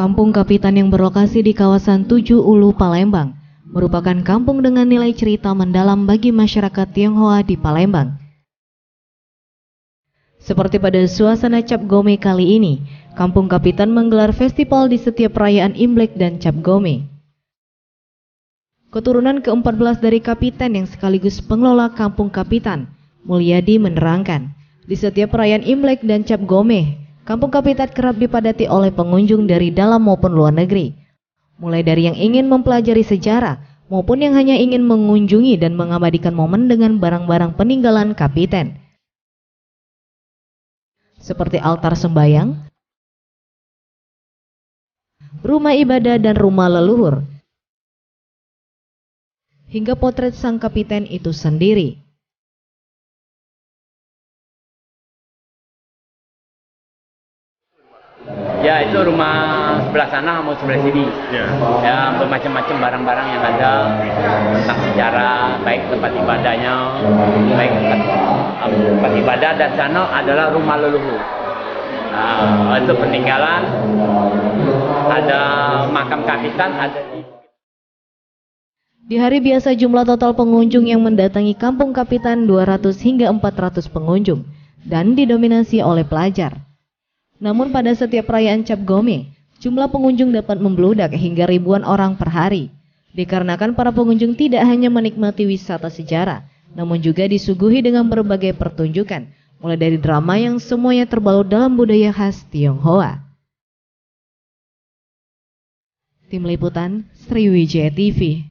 Kampung Kapitan yang berlokasi di kawasan Tujuh Ulu, Palembang, merupakan kampung dengan nilai cerita mendalam bagi masyarakat Tionghoa di Palembang. Seperti pada suasana Cap Gome kali ini, Kampung Kapitan menggelar festival di setiap perayaan Imlek dan Cap Gome. Keturunan ke-14 dari Kapitan yang sekaligus pengelola Kampung Kapitan, Mulyadi menerangkan, di setiap perayaan Imlek dan Cap Gome, Kampung Kapitan kerap dipadati oleh pengunjung dari dalam maupun luar negeri, mulai dari yang ingin mempelajari sejarah maupun yang hanya ingin mengunjungi dan mengabadikan momen dengan barang-barang peninggalan Kapitan, seperti altar sembayang, rumah ibadah dan rumah leluhur, hingga potret sang Kapitan itu sendiri. Ya, itu rumah sebelah sana mau sebelah sini. Ya, bermacam-macam barang-barang yang ada tentang sejarah, baik tempat ibadahnya, baik tempat ibadah, dan sana adalah rumah leluhur. Itu peninggalan, ada makam Kapitan, ada Di hari biasa jumlah total pengunjung yang mendatangi Kampung Kapitan 200 hingga 400 pengunjung dan didominasi oleh pelajar. Namun pada setiap perayaan Cap Gome, jumlah pengunjung dapat membludak hingga ribuan orang per hari. Dikarenakan para pengunjung tidak hanya menikmati wisata sejarah, namun juga disuguhi dengan berbagai pertunjukan, mulai dari drama yang semuanya terbalut dalam budaya khas Tionghoa. Tim Liputan Sriwijaya TV.